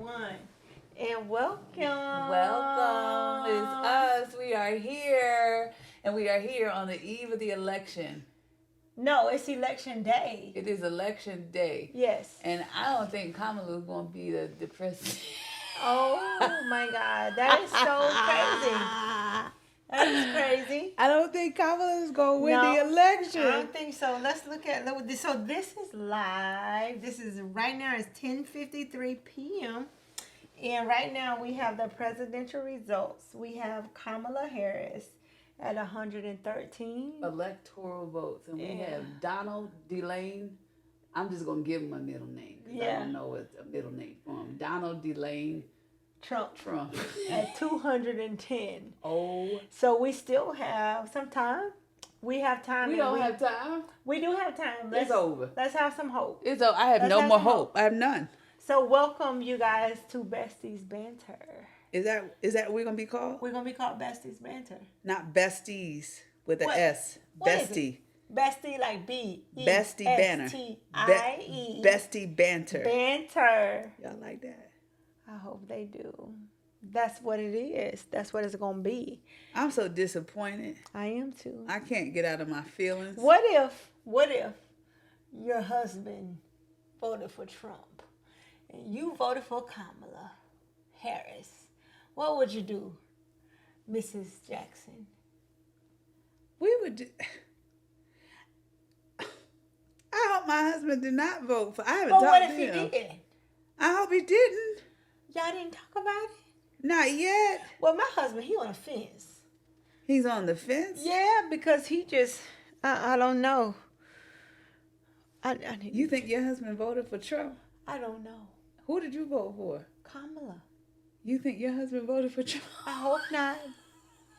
one. And welcome. Welcome. It's us. We are here. And we are here on the eve of the election. No, it's election day. It is election day. Yes. And I don't think Kamala is going to be the president. Oh my God. That is so crazy. That's crazy. I don't think Kamala is going to win No, the election. I don't think so. Let's look at this. So this is live. This is right now. It's 10:53 p.m. And right now we have the presidential results. We have Kamala Harris at 113 electoral votes. And we have Donald Delane. I'm just going to give him a middle name. I don't know what a middle name for him. Donald Delane Trump at 210. Oh. So we still have some time. We have time. We don't have time. We do have time. It's over. Let's have some hope. It's over. I have no more hope. I have none. So welcome you guys to Besties Banter. Is that what we're gonna be called? We're gonna be called Besties Banter. Not besties with an S. Bestie. Bestie like B. Bestie Banter. S-T-I-E. Bestie Banter. Banter. Y'all like that? I hope they do. That's what it is. That's what it's gonna be. I'm so disappointed. I am too. I can't get out of my feelings. What if your husband voted for Trump and you voted for Kamala Harris? What would you do, Mrs. Jackson? We would do... I hope my husband did not vote for... I haven't talked to him. But what if he did? I hope he didn't. Y'all didn't talk about it? Not yet. Well, my husband, he on the fence. He's on the fence? Yeah, because he just... I don't know. You think your husband voted for Trump? I don't know. Who did you vote for? Kamala. You think your husband voted for Trump? I hope not.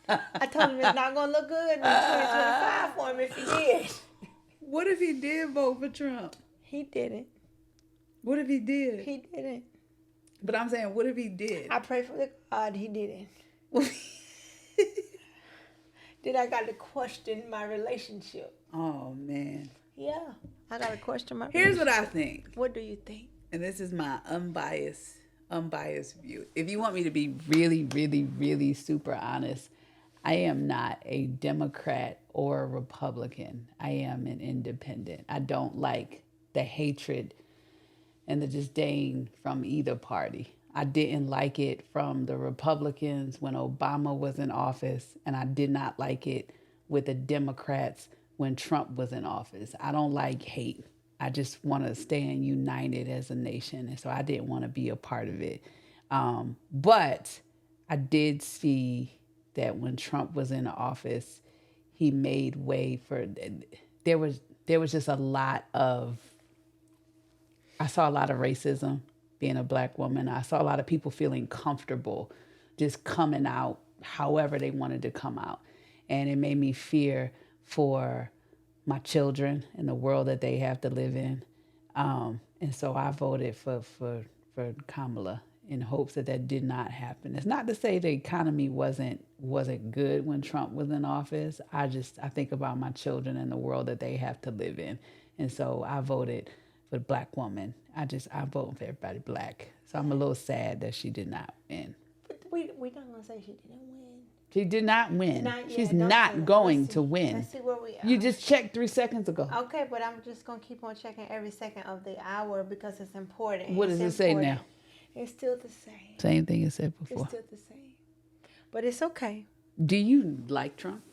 I told him it's not going to look good in 2025 for him if he did. What if he did vote for Trump? He didn't. What if he did? He didn't. But I'm saying, what if he did? I pray for God he didn't. Then I got to question my relationship. Oh, man. Yeah, I got to question my Here's what I think. What do you think? And this is my unbiased view. If you want me to be really, really, really super honest, I am not a Democrat or a Republican. I am an independent. I don't like the hatred and the disdain from either party. I didn't like it from the Republicans when Obama was in office, and I did not like it with the Democrats when Trump was in office. I don't like hate. I just want to stand united as a nation, and so I didn't want to be a part of it. But I did see that when Trump was in office, he made way for... There was just a lot of... I saw a lot of racism being a black woman. I saw a lot of people feeling comfortable just coming out however they wanted to come out. And it made me fear for my children and the world that they have to live in. And so I voted for Kamala in hopes that did not happen. It's not to say the economy wasn't good when Trump was in office. I think about my children and the world that they have to live in. And so I voted for the black woman. I vote for everybody black. So I'm a little sad that she did not win. But we're not going to say she didn't win. She did not win. She's Don't not going to win. Let's see where we are. You just checked 3 seconds ago. Okay, but I'm just going to keep on checking every second of the hour because it's important. What does it say now? It's still the same. Same thing it said before. It's still the same. But it's okay. Do you like Trump?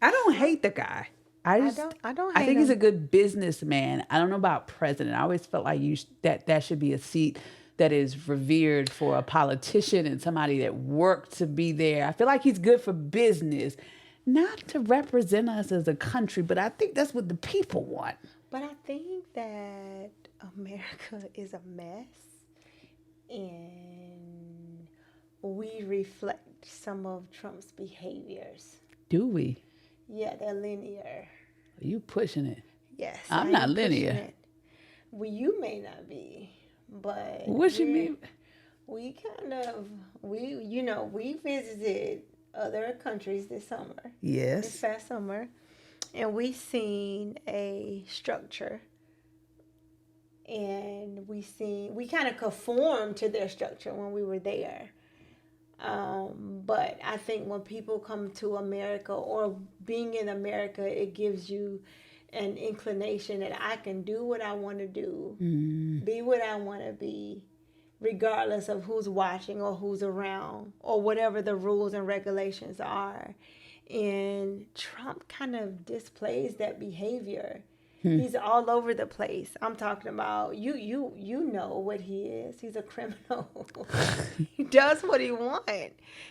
I don't hate the guy. I don't hate I think him. he's a good businessman. I don't know about president. I always felt like that should be a seat that is revered for a politician and somebody that worked to be there. I feel like he's good for business, not to represent us as a country, but I think that's what the people want. But I think that America is a mess, and we reflect some of Trump's behaviors. Do we? Yeah, they're linear. Are you pushing it? Yes. I'm not linear. Well, you may not be, but... What you mean? We visited other countries this summer. Yes. This past summer. And we seen a structure and we kind of conformed to their structure when we were there. But I think when people come to America, or being in America, it gives you an inclination that I can do what I want to do, be what I want to be, regardless of who's watching or who's around or whatever the rules and regulations are. And Trump kind of displays that behavior. He's all over the place. I'm talking about you know what he is. He's a criminal. He does what he wants.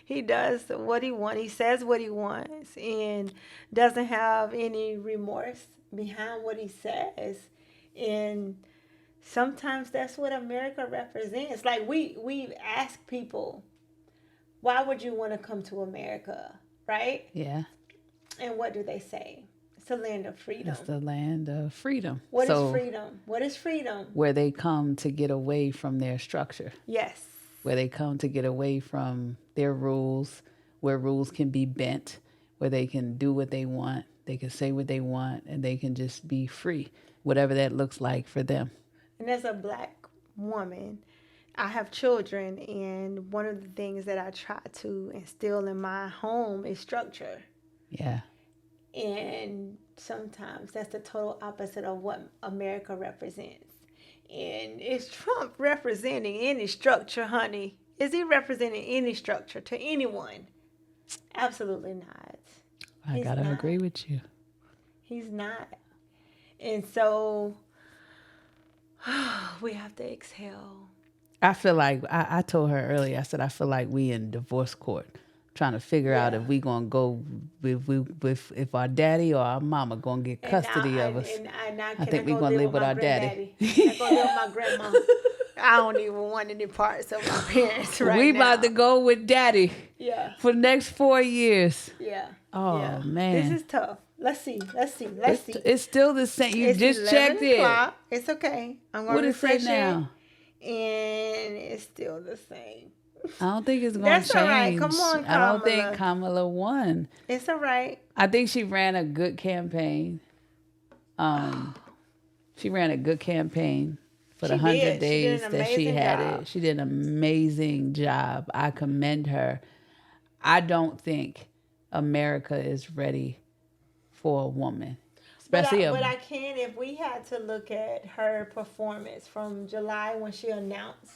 He does what he wants. He says what he wants and doesn't have any remorse behind what he says. And sometimes that's what America represents. Like we ask people, why would you want to come to America? Right? Yeah. And what do they say? It's the land of freedom. It's the land of freedom. What is freedom? What is freedom? Where they come to get away from their structure. Yes. Where they come to get away from their rules, where rules can be bent, where they can do what they want, they can say what they want, and they can just be free, whatever that looks like for them. And as a Black woman, I have children, and one of the things that I try to instill in my home is structure. Yeah. And sometimes that's the total opposite of what America represents. And is Trump representing any structure, honey? Is he representing any structure to anyone? Absolutely not. I gotta agree with you. He's not. And so we have to exhale. I feel like I told her earlier, I said, I feel like we in divorce court trying to figure out if we gonna go if our daddy or our mama gonna get custody of us. I think we're gonna live with our daddy. I'm gonna live with my grandma. I don't even want any parts of my parents right now. We about to go with daddy. Yeah. For the next 4 years. Yeah. Oh yeah. man. This is tough. Let's see. It's still the same. You just checked it. It's okay. I'm gonna refresh it now. And it's still the same. I don't think it's going to change. That's all right. Come on, Kamala. I don't think Kamala won. It's all right. I think she ran a good campaign. She ran a good campaign for the 100 days that she had it. She did an amazing job. I commend her. I don't think America is ready for a woman. But I can, if we had to look at her performance from July when she announced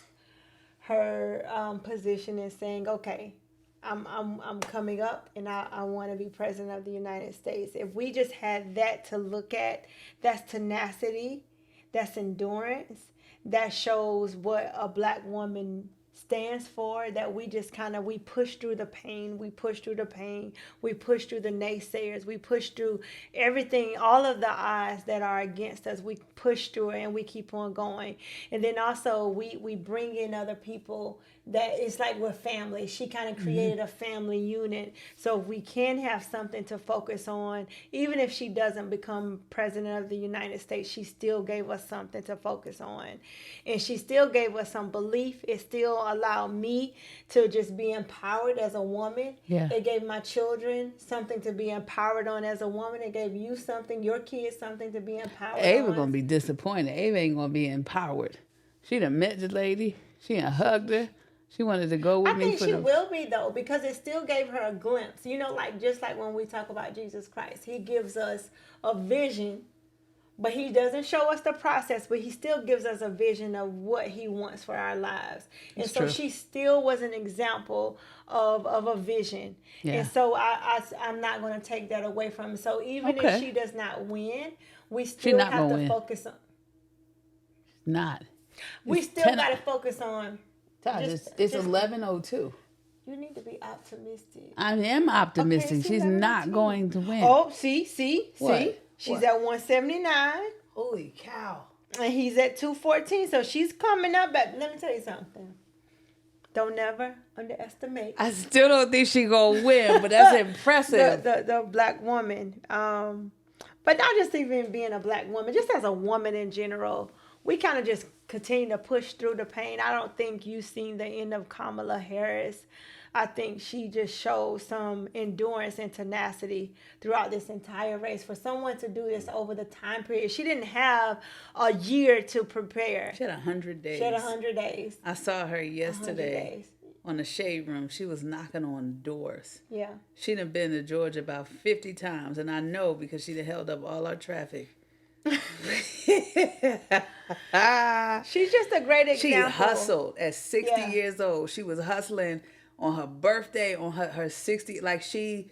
her position and saying, okay, I'm coming up and I want to be president of the United States. If we just had that to look at, that's tenacity, that's endurance, that shows what a Black woman stands for, that we just we push through the pain, we push through the naysayers, we push through everything, all of the odds that are against us, we push through it and we keep on going. And then also we bring in other people that it's like we're family. She kind of created a family unit, so we can have something to focus on. Even if she doesn't become president of the United States, she still gave us something to focus on, and she still gave us some belief. It still allowed me to just be empowered as a woman. Yeah. It gave my children something to be empowered on as a woman. It gave you something, your kids something to be empowered Ava on. gonna be disappointed. Ava ain't gonna be empowered. She done met the lady. She done hugged her. She wanted to go with me. I think she will be, though, because it still gave her a glimpse. You know, just like when we talk about Jesus Christ, he gives us a vision, but he doesn't show us the process, but he still gives us a vision of what he wants for our lives. And That's so true. she still was an example of a vision. Yeah. And so I'm not going to take that away from her. So even if she does not win, we still have to focus on. Not. We still got to focus on. It's 11:02. You need to be optimistic. I am optimistic. Okay, She's not going to win. Oh, see. What? She's at 179. Holy cow. And he's at 214. So she's coming up. But let me tell you something. Don't never underestimate. I still don't think she's going to win, but that's impressive. The Black woman. But not just even being a Black woman, just as a woman in general. We kind of just continue to push through the pain. I don't think you've seen the end of Kamala Harris. I think she just showed some endurance and tenacity throughout this entire race. For someone to do this over the time period, she didn't have a year to prepare. She had 100 days. She had 100 days. I saw her 100 yesterday days. on the shade room. She was knocking on doors. Yeah. She'd have been to Georgia about 50 times, and I know because she'd have held up all our traffic. She's just a great She example. hustled at 60 Yeah. years old. She was hustling on her birthday, on her 60. Like she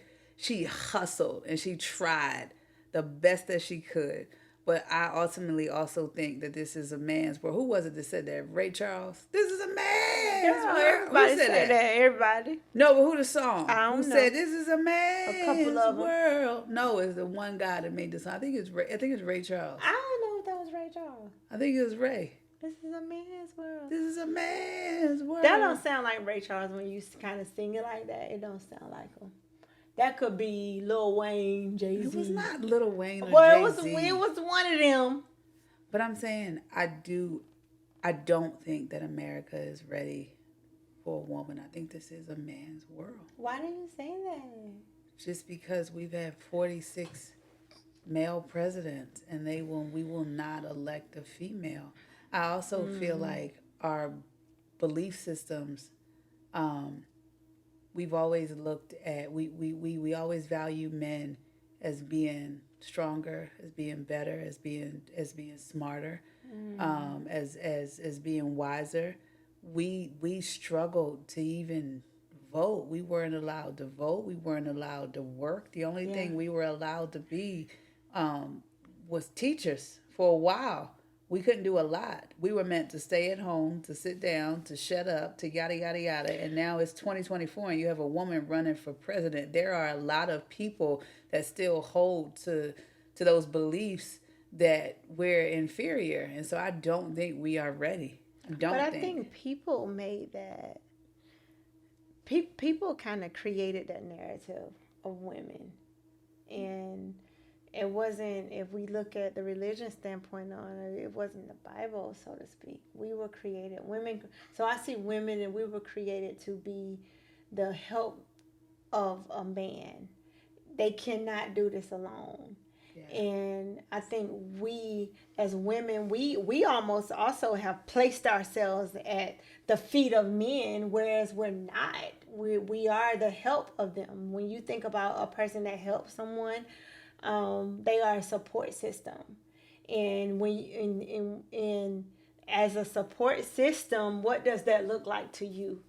hustled and she tried the best that she could. But I ultimately also think that this is a man's world. Who was it that said that? Ray Charles. This is a man's Girl, world. everybody Who said said that. Everybody. No, but who the song? I don't Who know. said this is a man's couple of 'em. world? No, it's the one guy that made the song. I think it's Ray Charles. I don't know if that was Ray Charles. I think it was Ray. This is a man's world. This is a man's world. That don't sound like Ray Charles when you kind of sing it like that. It don't sound like him. That could be Lil Wayne, Jay-Z. It was not Lil Wayne or Well, Jay-Z. it was one of them. But I'm saying I don't think that America is ready for a woman. I think this is a man's world. Why do you say that? Just because we've had 46 male presidents and we will not elect a female. I also feel like our belief systems, we've always looked at, we always value men as being stronger, as being better, as being smarter, as being wiser. We struggled to even vote. We weren't allowed to vote. We weren't allowed to work. The only thing we were allowed to be was teachers for a while. We couldn't do a lot. We were meant to stay at home, to sit down, to shut up, to yada, yada, yada. And now it's 2024 and you have a woman running for president. There are a lot of people that still hold to those beliefs that we're inferior. And so I don't think we are ready. I think people made that. People kind of created that narrative of women. And it wasn't, if we look at the religion standpoint on it, it wasn't the Bible, so to speak. We were created, women. So I see women and we were created to be the help of a man. They cannot do this alone. Yeah. And I think we as women, we almost also have placed ourselves at the feet of men, whereas we're not. We are the help of them. When you think about a person that helps someone, they are a support system. And when as a support system, what does that look like to you?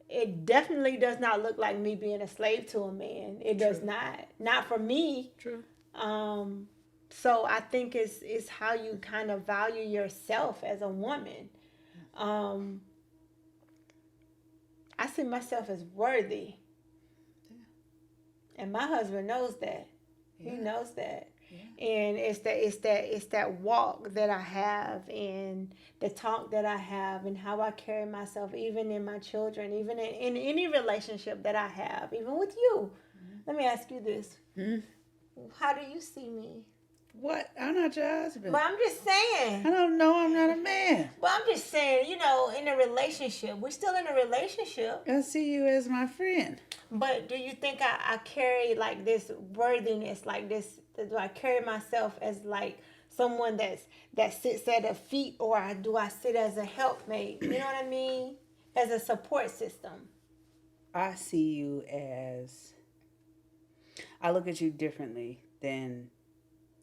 It definitely does not look like me being a slave to a man. It does not for me. True. So I think it's how you kind of value yourself as a woman. I see myself as worthy. Yeah. And my husband knows that. Yeah. He knows that. Yeah. And it's that walk that I have and the talk that I have and how I carry myself, even in my children, even in any relationship that I have, even with you. Mm-hmm. Let me ask you this. Mm-hmm. How do you see me? What? I'm not your husband. But I'm just saying. I don't know. I'm not a man. But I'm just saying, in a relationship. We're still in a relationship. I see you as my friend. But do you think I carry like this worthiness, like this? Do I carry myself as like someone that sits at a feet, or do I sit as a helpmate? You know what I mean? As a support system. I see you as... I look at you differently than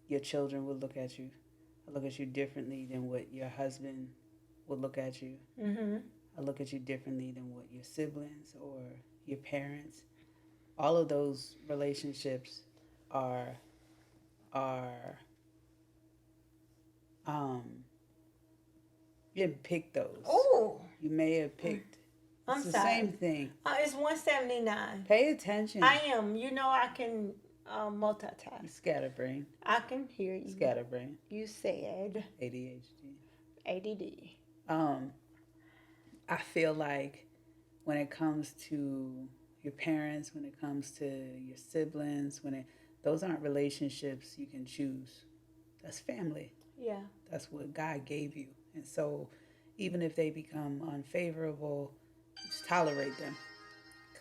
your children would look at you. I look at you differently than what your husband would look at you. Mm-hmm. I look at you differently than what your siblings or your parents. All of those relationships are you didn't pick those. Oh. You may have picked. It's the same thing. It's 179. Pay attention. I am. I can multitask. Scatterbrain. I can hear you. Scatterbrain. You said ADHD. ADD. I feel like when it comes to your parents, when it comes to your siblings, those aren't relationships you can choose. That's family. Yeah. That's what God gave you. And so even if they become unfavorable, just tolerate them.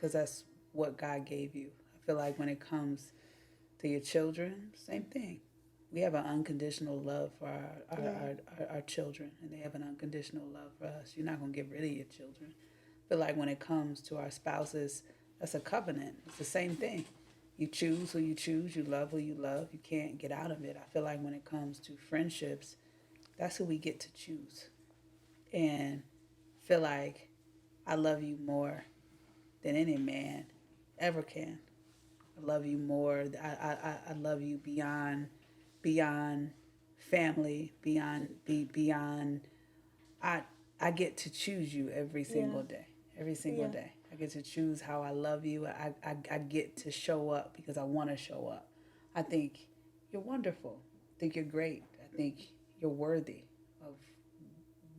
because that's what God gave you. I feel like when it comes to your children, same thing. We have an unconditional love for our children, and they have an unconditional love for us. You're not going to get rid of your children. But like when it comes to our spouses, that's a covenant. It's the same thing. You choose who you choose. You love who you love. You can't get out of it. I feel like when it comes to friendships, that's who we get to choose. And feel like I love you more than any man ever can. I love you more. I love you beyond family, beyond. I I get to choose you every single day. Every single day. I get to choose how I love you. I get to show up because I want to show up. I think you're wonderful. I think you're great. I think you're worthy of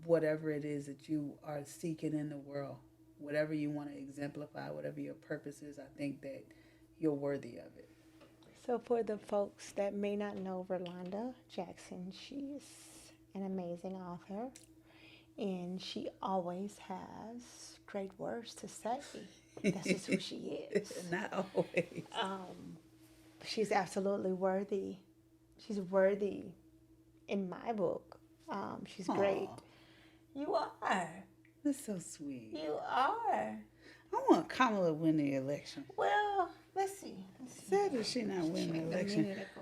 whatever it is that you are seeking in the world. Whatever you want to exemplify, whatever your purpose is, I think that you're worthy of it. So, for the folks that may not know Verlonda Jackson, she's an amazing author, and she always has great words to say. That's just who she is. Not always. She's absolutely worthy. She's worthy in my book. She's great. Aw. You are. That's so sweet. You are. I want Kamala to win the election. Well, let's see. Sad that she not winning the A election. minute ago.